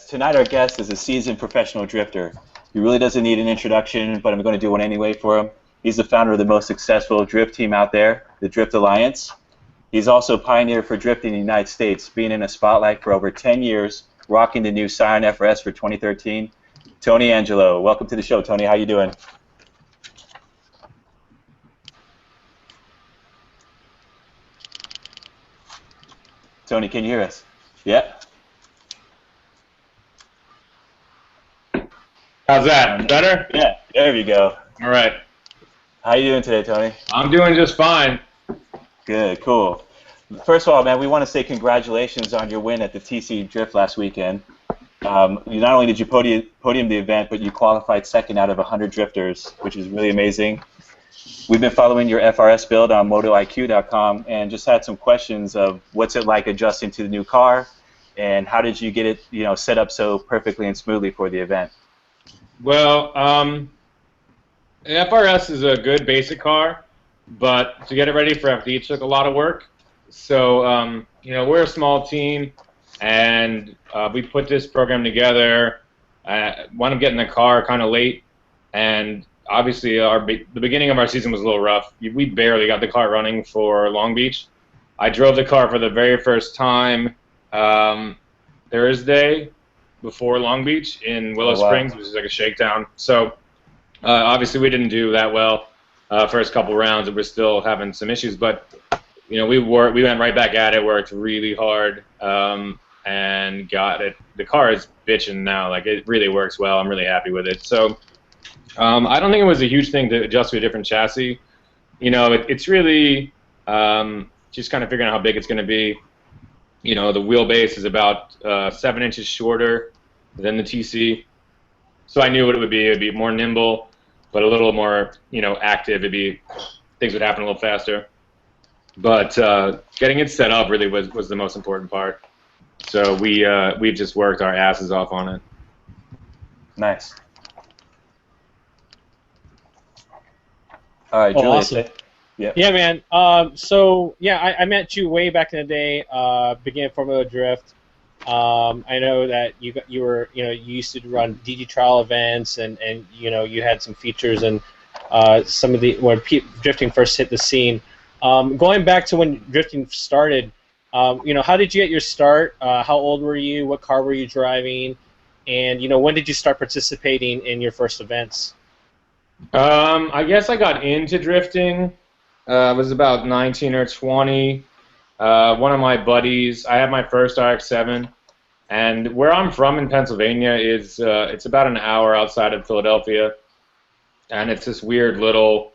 Tonight our guest is a seasoned professional drifter. He really doesn't need an introduction, but I'm going to do one anyway for him. He's the founder of the most successful drift team out there, the Drift Alliance. He's also a pioneer for drifting in the United States, being in a spotlight for over 10 years, rocking the new Scion FRS for 2013. Tony Angelo, welcome to the show, Tony. How you doing? Tony, can you hear us? Yeah. How's that? Better? Yeah, there we go. All right. How you doing today, Tony? I'm doing just fine. Good, cool. First of all, man, we want to say congratulations on your win at the TC Drift last weekend. Not only did you podium the event, but you qualified second out of 100 drifters, which is really amazing. We've been following your FRS build on MotoIQ.com and just had some questions of what's it like adjusting to the new car, and how did you get it, set up so perfectly and smoothly for the event? Well, the FRS is a good basic car, but to get it ready for FD took a lot of work. So, we're a small team, and we put this program together. Wound up getting the car kind of late, and obviously the beginning of our season was a little rough. We barely got the car running for Long Beach. I drove the car for the very first time Thursday before Long Beach in Willow Springs, which is like a shakedown. So obviously we didn't do that well first couple rounds, and we're still having some issues. But we went right back at it, worked really hard, and got it. The car is bitching now. Like, it really works well. I'm really happy with it. So I don't think it was a huge thing to adjust to a different chassis. It's really just kind of figuring out how big it's going to be. The wheelbase is about 7 inches shorter than the TC, so I knew what it would be. It would be more nimble, but a little more, active. Things would happen a little faster. But getting it set up really was the most important part. So we've just worked our asses off on it. Nice. All right, Julia. Awesome. Yeah, man. I met you way back in the day, beginning of Formula Drift. I know that you used to run DG trial events, and you had some features and some of the when drifting first hit the scene. Going back to when drifting started, how did you get your start? How old were you? What car were you driving? And when did you start participating in your first events? I guess I got into drifting. I was about 19 or 20. One of my buddies, I had my first RX-7, and where I'm from in Pennsylvania is it's about an hour outside of Philadelphia, and it's this weird little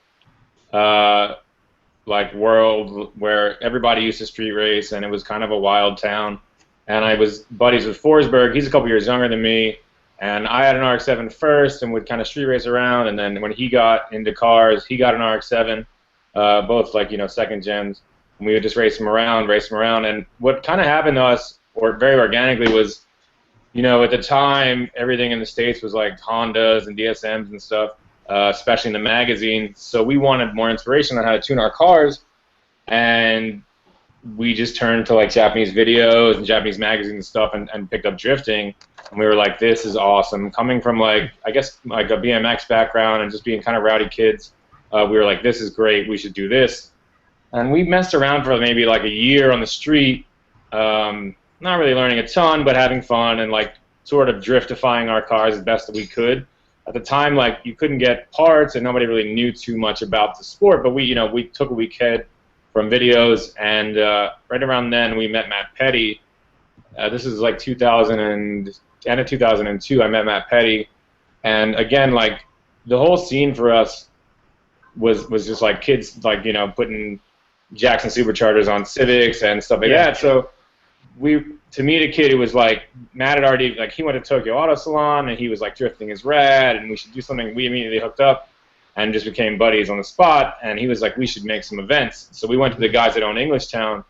world where everybody used to street race, and it was kind of a wild town. And I was buddies with Forsberg. He's a couple years younger than me. And I had an RX-7 first and would kind of street race around, and then when he got into cars, he got an RX-7, both second gens, and we would just race him around, and what kind of happened to us, or very organically, was, at the time, everything in the States was like Hondas and DSMs and stuff, especially in the magazine, so we wanted more inspiration on how to tune our cars, and we just turned to Japanese videos and Japanese magazines and stuff, and picked up drifting. And we were like, this is awesome. Coming from a BMX background and just being kind of rowdy kids, we were like, this is great, we should do this. And we messed around for maybe a year on the street, not really learning a ton, but having fun and sort of driftifying our cars as best that we could. At the time, you couldn't get parts and nobody really knew too much about the sport, but we took a week ahead from videos, and right around then we met Matt Petty. This is end of 2002, I met Matt Petty, and again, the whole scene for us was just kids, putting Jackson Superchargers on Civics and stuff like that. So to meet a kid who was Matt had already, he went to Tokyo Auto Salon, and he was drifting is rad, and we should do something. We immediately hooked up and just became buddies on the spot, and he was like, we should make some events. So we went to the guys that own Englishtown,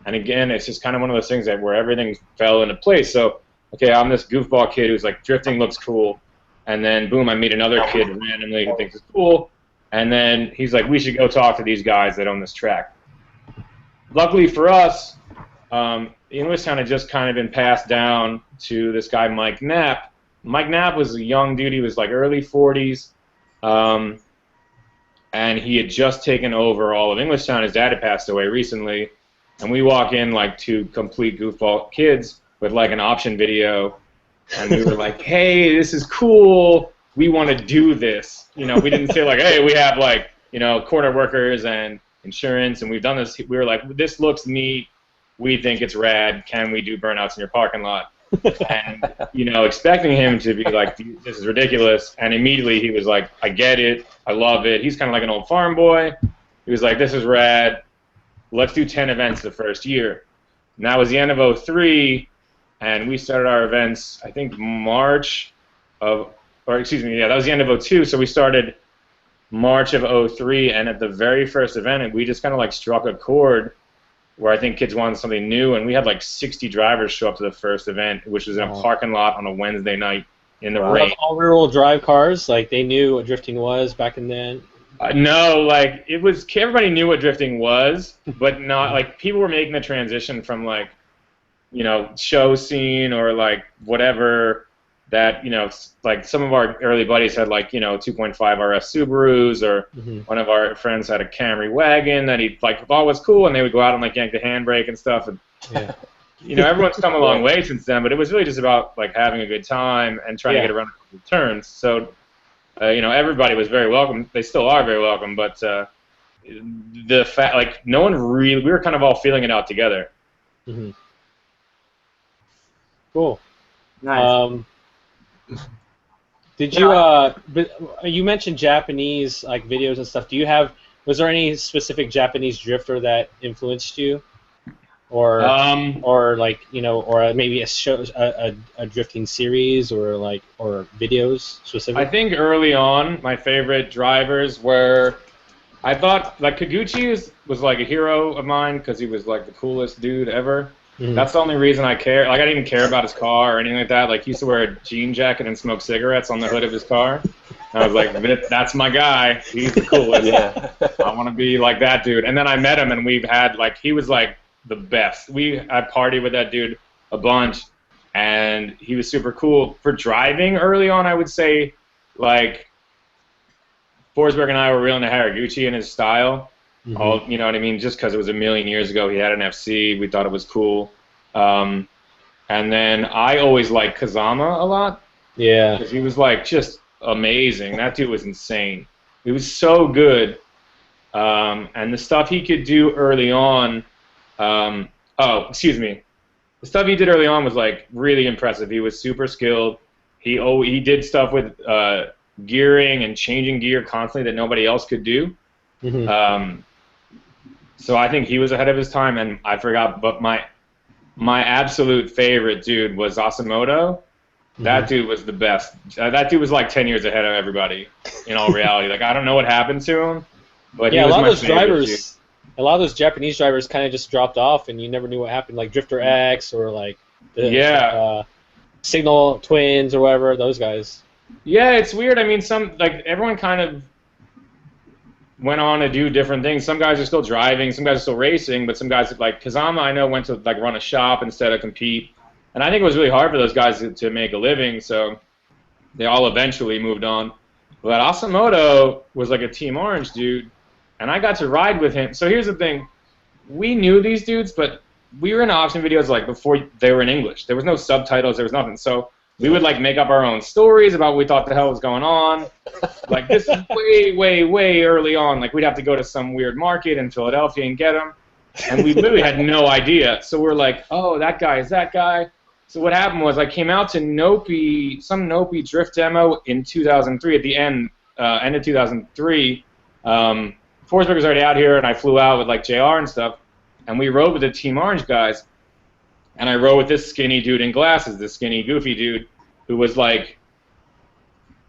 and again, it's just kind of one of those things where everything fell into place. So okay, I'm this goofball kid who's drifting looks cool, and then boom, I meet another kid randomly who thinks it's cool, and then he's like, we should go talk to these guys that own this track. Luckily for us, Englishtown had just kind of been passed down to this guy Mike Knapp. Mike Knapp was a young dude. He was like early 40s, and he had just taken over all of Englishtown. His dad had passed away recently, and we walk in like two complete goofball kids with like an option video, and we were like, "Hey, this is cool. We want to do this." You know, we didn't say like, "Hey, we have like, you know, corner workers and insurance, and we've done this." We were like, "This looks neat. We think it's rad. Can we do burnouts in your parking lot?" And, you know, expecting him to be like, "This is ridiculous." And immediately he was like, "I get it. I love it." He's kind of like an old farm boy. He was like, "This is rad. Let's do 10 events the first year." And that was the end of '03, and we started our events, I think, that was the end of '02, so we started March of '03, and at the very first event, we just kind of like struck a chord where I think kids wanted something new, and we had like 60 drivers show up to the first event, which was in a parking lot on a Wednesday night in the rain. All rear-wheel drive cars, like they knew what drifting was back in then. No, like it was. Everybody knew what drifting was, but not like people were making the transition from like, you know, show scene or like whatever that, you know, like some of our early buddies had like, you know, 2.5 RS Subarus, or one of our friends had a Camry wagon that he like thought was cool, and they would go out and like yank the handbrake and stuff. And you know, everyone's come a long way since then, but it was really just about like having a good time and trying to get around the turns. So, you know, everybody was very welcome. They still are very welcome, but the fact, like, no one really, we were kind of all feeling it out together. Cool. Nice. Did you you mentioned Japanese like videos and stuff? Was there any specific Japanese drifter that influenced you, or like, you know, or maybe a show, a drifting series, or videos specifically? I think early on my favorite drivers were, I thought like Kikuchi was like a hero of mine because he was like the coolest dude ever. That's the only reason I care. Like, I didn't even care about his car or anything like that. Like, he used to wear a jean jacket and smoke cigarettes on the hood of his car. And I was like, that's my guy. He's the coolest. I want to be like that dude. And then I met him, and we've had, like, he was, like, the best. I partied with that dude a bunch, and he was super cool. For driving early on, I would say, like, Forsberg and I were real into Haraguchi and his style. You know what I mean? Just because it was a million years ago, he had an FC. We thought it was cool. And then I always liked Kazama a lot. Yeah. Because he was like just amazing. That dude was insane. He was so good. And the stuff he could do early on. The stuff he did early on was like really impressive. He was super skilled. He did stuff with gearing and changing gear constantly that nobody else could do. So I think he was ahead of his time, and I forgot, but my absolute favorite dude was Asamoto. That dude was the best. That dude was like 10 years ahead of everybody, in all reality. Like, I don't know what happened to him, but he was my favorite dude. A lot of those Japanese drivers kind of just dropped off, and you never knew what happened, like Drifter X or like Signal Twins or whatever, those guys. Yeah, it's weird. I mean, everyone kind of went on to do different things. Some guys are still driving, some guys are still racing, but some guys, like Kazama, I know, went to like run a shop instead of compete. And I think it was really hard for those guys to make a living, so they all eventually moved on. But Asamoto was like a Team Orange dude, and I got to ride with him. So here's the thing. We knew these dudes, but we were in option videos like before they were in English. There was no subtitles, there was nothing. So we would like make up our own stories about what we thought the hell was going on. Like, this is way, way, way early on. Like, we'd have to go to some weird market in Philadelphia and get them. And we literally had no idea. So we're like, oh, that guy is that guy. So what happened was I came out to some Nopi drift demo in 2003 at the end of 2003. Forsberg was already out here, and I flew out with like JR and stuff. And we rode with the Team Orange guys. And I rode with this skinny dude in glasses, this skinny, goofy dude who was like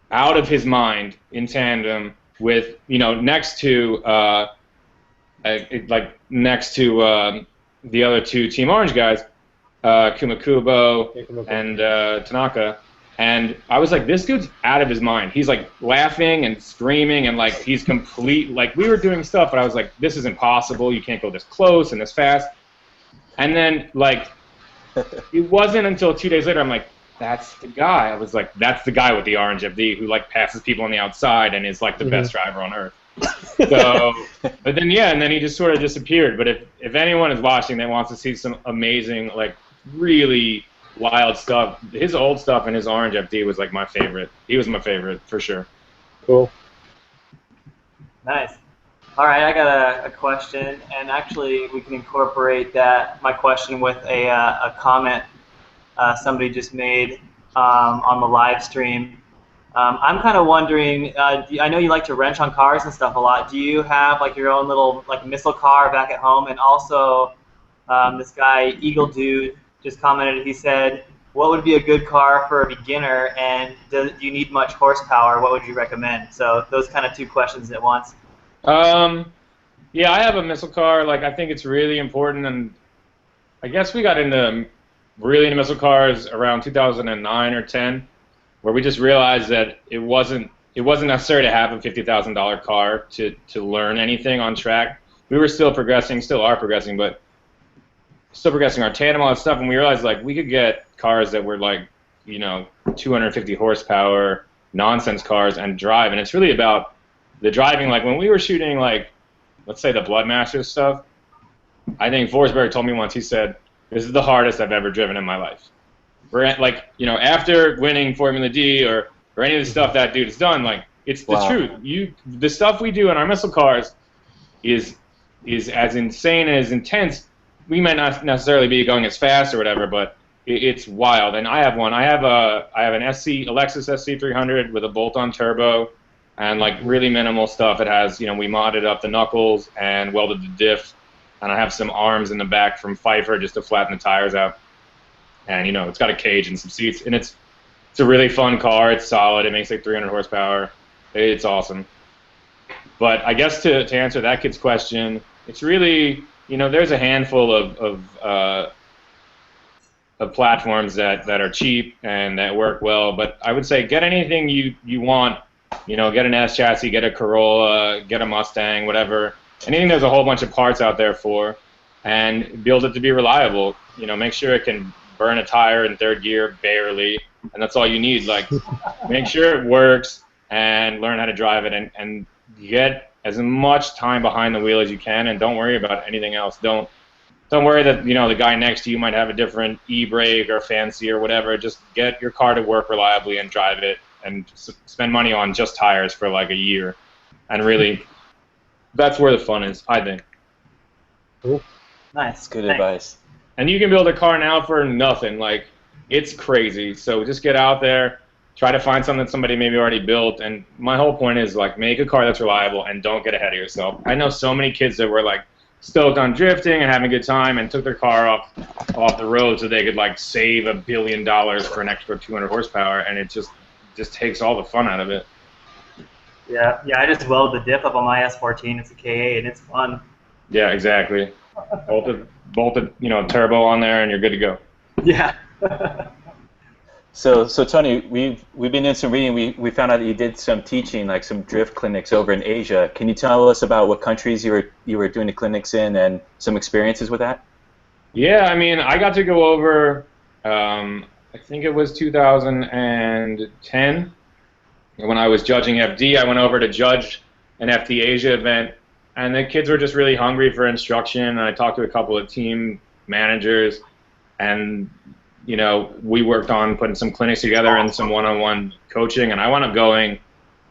out of his mind in tandem with, you know, next to the other two Team Orange guys, Kumakubo and Tanaka. And I was like, this dude's out of his mind. He's like laughing and screaming, and like he's complete. Like, we were doing stuff, but I was like, this is impossible. You can't go this close and this fast. And then, like, it wasn't until 2 days later I'm like, that's the guy. I was like, that's the guy with the orange FD who, like, passes people on the outside and is, like, the best driver on earth. So, but then, yeah, and then he just sort of disappeared. But if anyone is watching that wants to see some amazing, like, really wild stuff, his old stuff and his orange FD was, like, my favorite. He was my favorite, for sure. Cool. Nice. All right, I got a question, and actually we can incorporate my question with a comment somebody just made on the live stream. I'm kind of wondering, I know you like to wrench on cars and stuff a lot. Do you have like your own little like missile car back at home? And also, this guy Eagle Dude just commented. He said, "What would be a good car for a beginner? And do you need much horsepower? What would you recommend?" So those kind of two questions at once. Yeah, I have a missile car. Like, I think it's really important, and I guess we got really into missile cars around 2009 or 10, where we just realized that it wasn't necessary to have a $50,000 car to learn anything on track. We were still progressing, still are progressing, but still progressing our tandem, all that stuff, and we realized, like, we could get cars that were, like, 250 horsepower nonsense cars and drive, and it's really about the driving. Like, when we were shooting, like, let's say the Bloodmasters stuff, I think Forsberg told me once, he said, "This is the hardest I've ever driven in my life." We're at, like, after winning Formula D or any of the stuff that dude has done, like, it's the truth. The stuff we do in our missile cars is as insane and as intense. We might not necessarily be going as fast or whatever, but it's wild. And I have one. I have an Lexus SC300 with a bolt-on turbo and, like, really minimal stuff. It has, we modded up the knuckles and welded the diff, and I have some arms in the back from Pfeiffer just to flatten the tires out. And, it's got a cage and some seats, and it's a really fun car. It's solid. It makes like 300 horsepower. It's awesome. But I guess to answer that kid's question, it's really, there's a handful of platforms that are cheap and that work well. But I would say get anything you want. Get an S chassis, get a Corolla, get a Mustang, whatever. Anything there's a whole bunch of parts out there for, and build it to be reliable. Make sure it can burn a tire in third gear barely, and that's all you need. Like, make sure it works and learn how to drive it, and get as much time behind the wheel as you can, and don't worry about anything else. Don't worry that the guy next to you might have a different e-brake or fancy or whatever. Just get your car to work reliably and drive it, and spend money on just tires for like a year, and really, that's where the fun is, I think. Cool. Nice. Good advice. And you can build a car now for nothing. Like, it's crazy. So just get out there, try to find something that somebody maybe already built. And my whole point is, like, make a car that's reliable and don't get ahead of yourself. I know so many kids that were, like, stoked on drifting and having a good time and took their car off the road so they could, like, save $1 billion for an extra 200 horsepower, and it just takes all the fun out of it. Yeah, I just welded the diff up on my S14. It's a K8, and it's fun. Yeah, exactly. Bolted, turbo on there, and you're good to go. Yeah. So Tony, we've been doing some reading. We found out that you did some teaching, like some drift clinics over in Asia. Can you tell us about what countries you were doing the clinics in and some experiences with that? Yeah, I mean, I got to go over. I think it was 2010 when I was judging FD. I went over to judge an FD Asia event, and the kids were just really hungry for instruction. And I talked to a couple of team managers, and we worked on putting some clinics together and some one-on-one coaching. And I wound up going.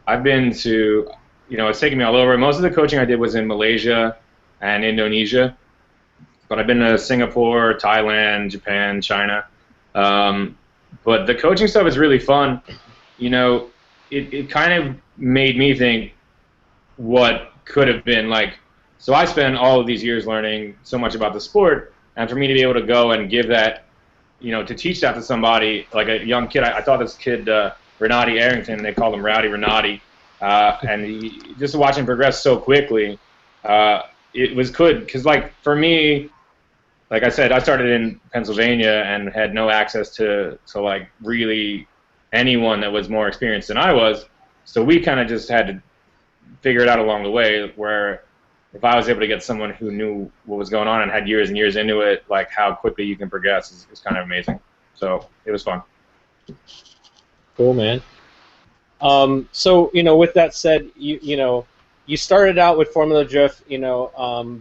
I've been to, it's taken me all over. Most of the coaching I did was in Malaysia and Indonesia, but I've been to Singapore, Thailand, Japan, China. But the coaching stuff is really fun. It kind of made me think what could have been like. So I spent all of these years learning so much about the sport, and for me to be able to go and give that, to teach that to somebody, like a young kid. I taught this kid, Renati Arrington, they called him Rowdy Renati, and just to watch him progress so quickly, it was good, because, like, for me, like I said, I started in Pennsylvania and had no access to like really anyone that was more experienced than I was. So we kind of just had to figure it out along the way. Where if I was able to get someone who knew what was going on and had years and years into it, like how quickly you can progress is kind of amazing. So it was fun. Cool, man. So with that said, you started out with Formula Drift,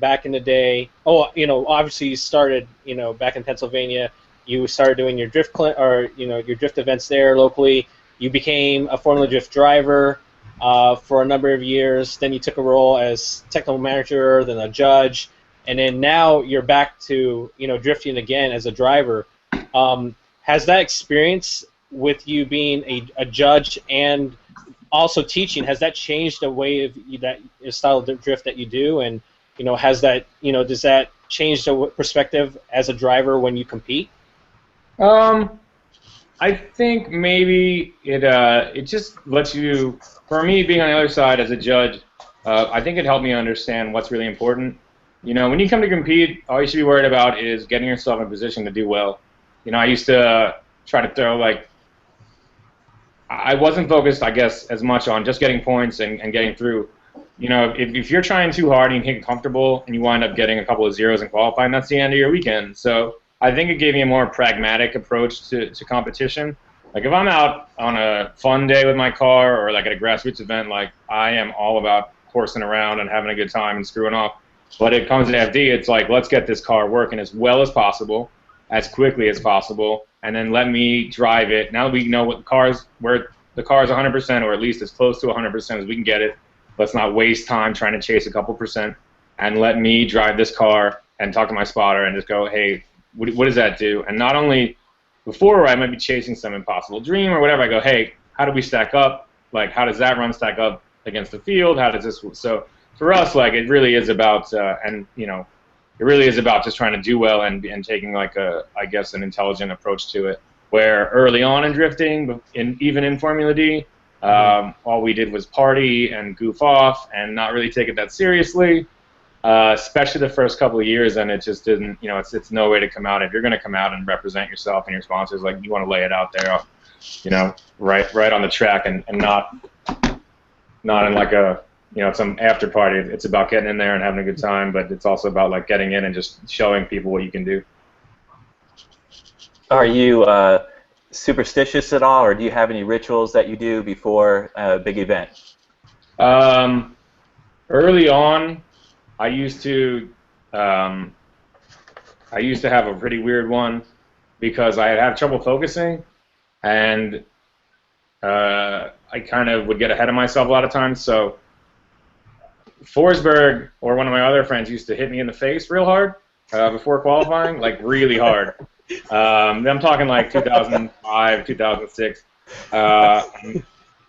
back in the day. Oh, obviously you started, back in Pennsylvania. You started doing your your drift events there locally. You became a Formula Drift driver for a number of years. Then you took a role as technical manager, then a judge, and then now you're back to drifting again as a driver. Has that experience with you being a judge and also teaching, has that changed the way of that style of drift that you do? And has that does that change the perspective as a driver when you compete? I think maybe it just lets you. For me, being on the other side as a judge, I think it helped me understand what's really important. When you come to compete, all you should be worried about is getting yourself in a position to do well. I used to try to throw I wasn't focused, I guess, as much on just getting points and getting through. If you're trying too hard and you get comfortable and you wind up getting a couple of zeros in qualifying, that's the end of your weekend. So I think it gave me a more pragmatic approach to competition. Like if I'm out on a fun day with my car or like at a grassroots event, like I am all about horsing around and having a good time and screwing off. But it comes to FD, it's like, let's get this car working as well as possible, as quickly as possible, and then let me drive it. Now that we know where the car is 100%, or at least as close to 100% as we can get it, let's not waste time trying to chase a couple percent, and let me drive this car and talk to my spotter and just go, hey, what does that do? And not only before I might be chasing some impossible dream or whatever, I go, hey, how do we stack up? Like, how does that run stack up against the field? How does this? So for us, like, it really is about, it really is about just trying to do well and taking I guess, an intelligent approach to it. Where early on in drifting, even in Formula D, all we did was party and goof off and not really take it that seriously, especially the first couple of years, and it just didn't, it's no way to come out. If you're going to come out and represent yourself and your sponsors, like, you want to lay it out there, right on the track and not in like a, some after party. It's about getting in there and having a good time, but it's also about like getting in and just showing people what you can do. Are you superstitious at all, or do you have any rituals that you do before a big event? Early on, I used to have a pretty weird one because I have trouble focusing, and I kind of would get ahead of myself a lot of times. So Forsberg or one of my other friends used to hit me in the face real hard before qualifying, like really hard. I'm talking like 2005, 2006.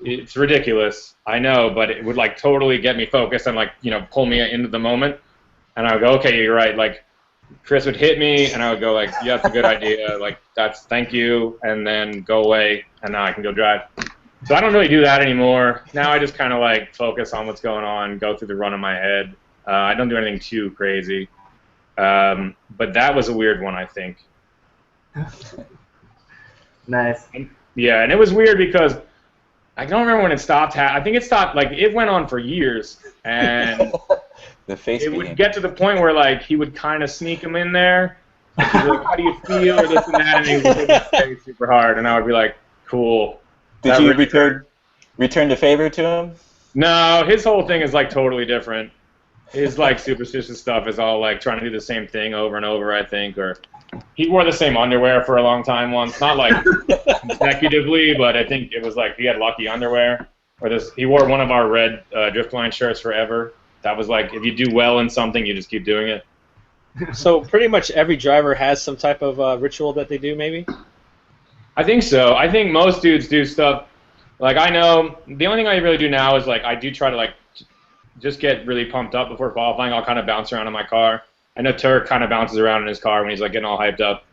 It's ridiculous, I know, but it would like totally get me focused and like pull me into the moment. And I would go, okay, you're right. Like Chris would hit me, and I would go like, yeah, that's a good idea. Like thank you, and then go away, and now I can go drive. So I don't really do that anymore. Now I just kind of like focus on what's going on, go through the run in my head. I don't do anything too crazy. But that was a weird one, I think. Nice. Yeah, and it was weird because I don't remember when it stopped. I think it stopped, like, it went on for years, and the face it would get to the point where, like, he would kind of sneak him in there. Like, he'd be like, how do you feel, or this and that, and he would hit his face super hard, and I would be like, cool. Did you return the favor to him? No, his whole thing is, like, totally different. His, like, superstitious stuff is all, like, trying to do the same thing over and over, I think, or he wore the same underwear for a long time once. Not, like, consecutively, but I think it was, like, he had lucky underwear. Or he wore one of our red Driftline shirts forever. That was, like, if you do well in something, you just keep doing it. So pretty much every driver has some type of ritual that they do, maybe? I think so. I think most dudes do stuff. Like, I know the only thing I really do now is, like, I do try to, like, just get really pumped up before qualifying. I'll kind of bounce around in my car. I know Turk kind of bounces around in his car when he's, like, getting all hyped up.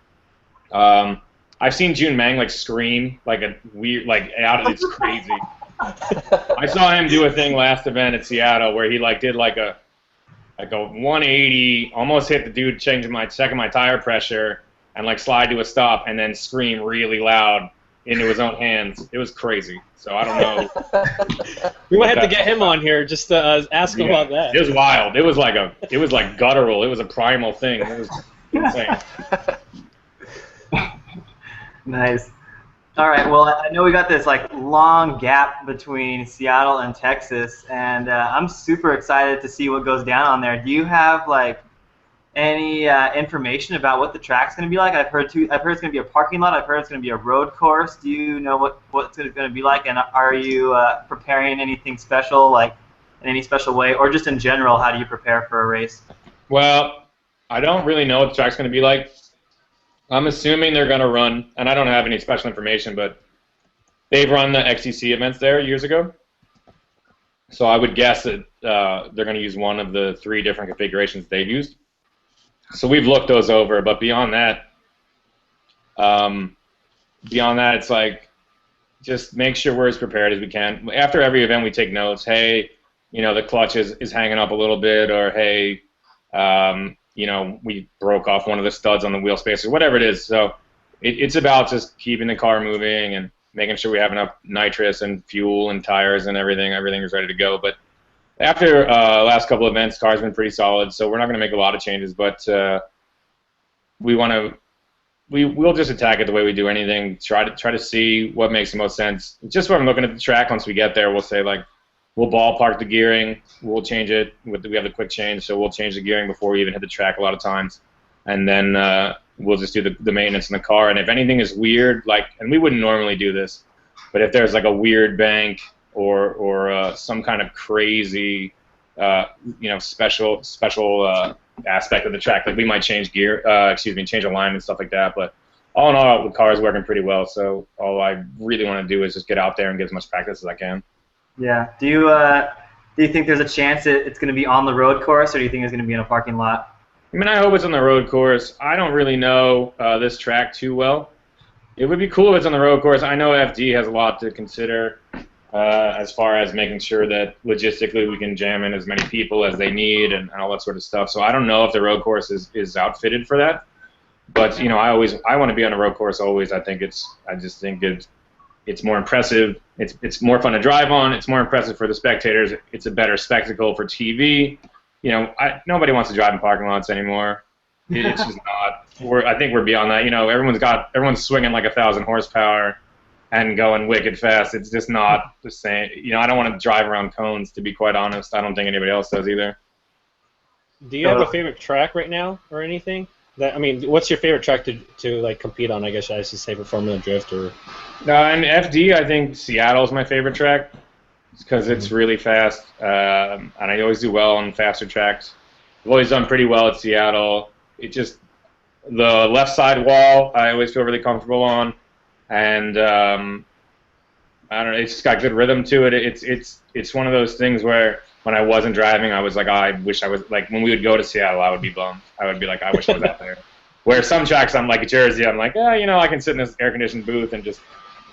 I've seen Jun Mang, like, scream like a weird, like, it's crazy. I saw him do a thing last event at Seattle where he, like, did like a 180, almost hit the dude, checking my tire pressure, and, like, slide to a stop and then scream really loud into his own hands. It was crazy. So I don't know. We might have to get him on here just to ask him about that. It was wild. It was like guttural. It was a primal thing. It was insane. Nice. All right. Well, I know we got this like long gap between Seattle and Texas, and I'm super excited to see what goes down on there. Do you have like any information about what the track's going to be like? I've heard it's going to be a parking lot. I've heard it's going to be a road course. Do you know what's going to be like? And are you preparing anything special, like in any special way, or just in general? How do you prepare for a race? Well, I don't really know what the track's going to be like. I'm assuming they're going to run, and I don't have any special information, but they've run the XCC events there years ago. So I would guess that they're going to use one of the 3 different configurations they've used. So we've looked those over, but beyond that, it's like just make sure we're as prepared as we can. After every event, we take notes. Hey, the clutch is hanging up a little bit, or hey, we broke off one of the studs on the wheel spacer, whatever it is. So it's about just keeping the car moving and making sure we have enough nitrous and fuel and tires and everything. Everything is ready to go. But after last couple of events, car's been pretty solid, so we're not going to make a lot of changes. But we'll just attack it the way we do anything. Try to see what makes the most sense. Just when I'm looking at the track, once we get there, we'll say like, we'll ballpark the gearing. We'll change it. We have the quick change, so we'll change the gearing before we even hit the track a lot of times. And then we'll just do the maintenance in the car. And if anything is weird, and we wouldn't normally do this, but if there's like a weird bank or some kind of crazy, special aspect of the track, like we might change change alignment and stuff like that. But all in all, the car is working pretty well. So all I really want to do is just get out there and get as much practice as I can. Yeah. Do you think there's a chance it's going to be on the road course, or do you think it's going to be in a parking lot? I mean, I hope it's on the road course. I don't really know this track too well. It would be cool if it's on the road course. I know FD has a lot to consider as far as making sure that logistically we can jam in as many people as they need and all that sort of stuff. So I don't know if the road course is outfitted for that. But I want to be on a road course always. I just think it's more impressive. It's more fun to drive on. It's more impressive for the spectators. It's a better spectacle for TV. Nobody wants to drive in parking lots anymore. It's just not. I think we're beyond that. Everyone's swinging like 1,000 horsepower and going wicked fast. It's just not the same. I don't want to drive around cones, to be quite honest. I don't think anybody else does either. Do you have a favorite track right now or anything? What's your favorite track to like compete on? I guess I should say for Formula Drift or. In FD, I think Seattle is my favorite track, because it's really fast, and I always do well on faster tracks. I've always done pretty well at Seattle. The left side wall, I always feel really comfortable on, and I don't know, it's just got good rhythm to it. It's one of those things where when I wasn't driving, I was like, I wish I was, like, when we would go to Seattle, I would be bummed. I would be like, I wish I was out there. Where some tracks, I'm like, Jersey, I'm like, I can sit in this air-conditioned booth and just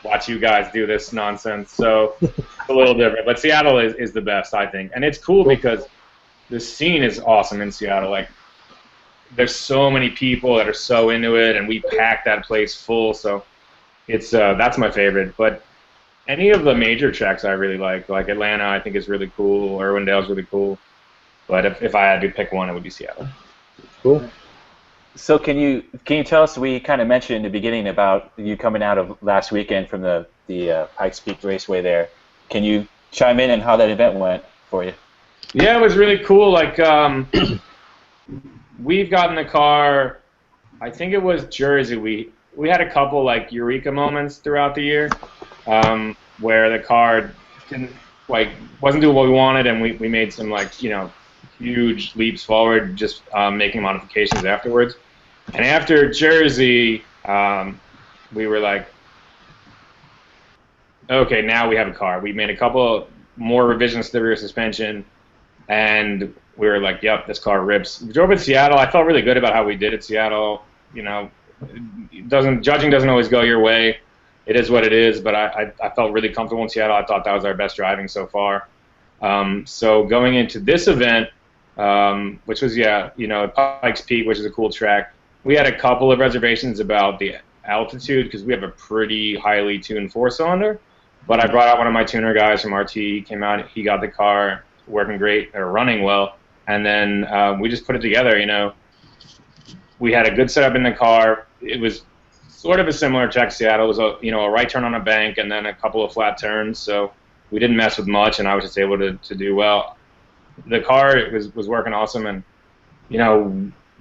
watch you guys do this nonsense. So it's a little different. But Seattle is the best, I think. And it's cool because the scene is awesome in Seattle. Like, there's so many people that are so into it, and we pack that place full. So it's that's my favorite. But any of the major tracks I really like Atlanta, I think is really cool. Irwindale's really cool. But if I had to pick one, it would be Seattle. Cool. So can you tell us? We kind of mentioned in the beginning about you coming out of last weekend from the Pikes Peak Raceway there. Can you chime in on how that event went for you? Yeah, it was really cool. Like we've gotten the car. I think it was Jersey. We had a couple like eureka moments throughout the year where the car wasn't doing what we wanted, and we made some huge leaps forward, just making modifications afterwards. And after Jersey, we were like, okay, now we have a car. We made a couple more revisions to the rear suspension, and we were like, yep, this car rips. We drove at Seattle. I felt really good about how we did at Seattle. Judging doesn't always go your way. It is what it is, but I felt really comfortable in Seattle. I thought that was our best driving so far. So going into this event, which was Pikes Peak, which is a cool track, we had a couple of reservations about altitude because we have a pretty highly tuned 4-cylinder. But I brought out one of my tuner guys from RT. He came out, he got the car working great, or running well, and then we just put it together. You know, we had a good setup in the car. It was sort of a similar track to Seattle. It was a right turn on a bank and then a couple of flat turns. So we didn't mess with much, and I was just able to do well. The car was working awesome, and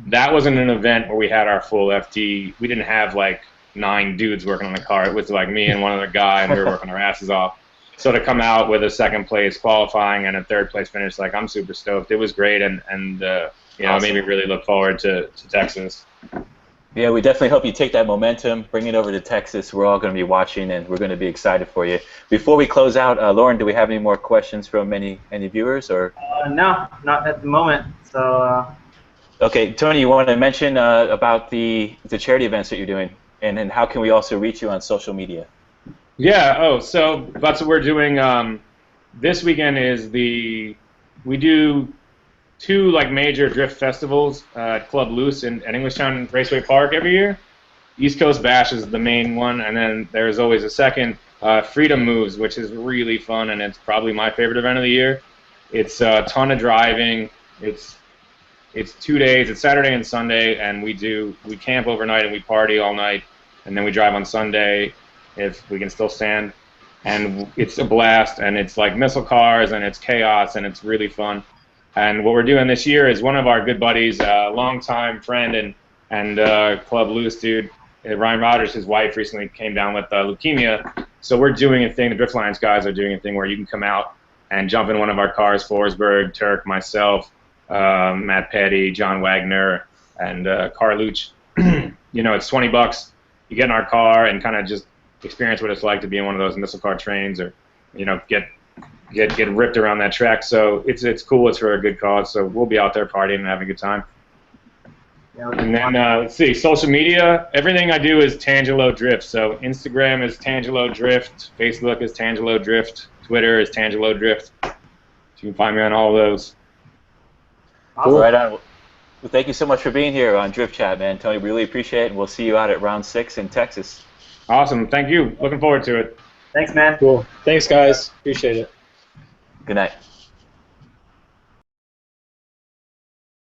that wasn't an event where we had our full FD. We didn't have like 9 dudes working on the car. It was like me and one other guy, and we were working our asses off. So to come out with a 2nd place qualifying and a 3rd place finish, like, I'm super stoked. It was great, and awesome. It made me really look forward to Texas. Yeah, we definitely hope you take that momentum, bring it over to Texas. We're all going to be watching, and we're going to be excited for you. Before we close out, Lauren, do we have any more questions from any viewers? Or? No, not at the moment. So. Okay, Tony, you want to mention about the charity events that you're doing, and then how can we also reach you on social media? Yeah. So that's what we're doing. This weekend is we do 2 like major drift festivals at Club Loose at Englishtown Raceway Park every year. East Coast Bash is the main one, and then there's always a second, Freedom Moves, which is really fun, and it's probably my favorite event of the year. It's a ton of driving. It's 2 days. It's Saturday and Sunday, and we camp overnight and we party all night, and then we drive on Sunday if we can still stand. And it's a blast, and it's like missile cars, and it's chaos, and it's really fun. And what we're doing this year is one of our good buddies, longtime friend and Club Loose dude, Ryan Rogers, his wife recently came down with leukemia. So we're doing a thing. The Drift Alliance guys are doing a thing where you can come out and jump in one of our cars, Forsberg, Turk, myself, Matt Petty, John Wagner, and Carluch. It's $20. You get in our car and kind of just experience what it's like to be in one of those missile car trains, or get ripped around that track. So it's cool. It's for a good cause. So we'll be out there partying and having a good time. Yeah, and then let's see, social media. Everything I do is Tangelo Drift. So Instagram is Tangelo Drift, Facebook is Tangelo Drift, Twitter is Tangelo Drift. So you can find me on all of those. Awesome. Right on. Well, thank you so much for being here on Drift Chat, man. Tony, really appreciate it, and we'll see you out at round 6 in Texas. Awesome. Thank you. Looking forward to it. Thanks, man. Cool. Thanks, guys. Appreciate it. Good night.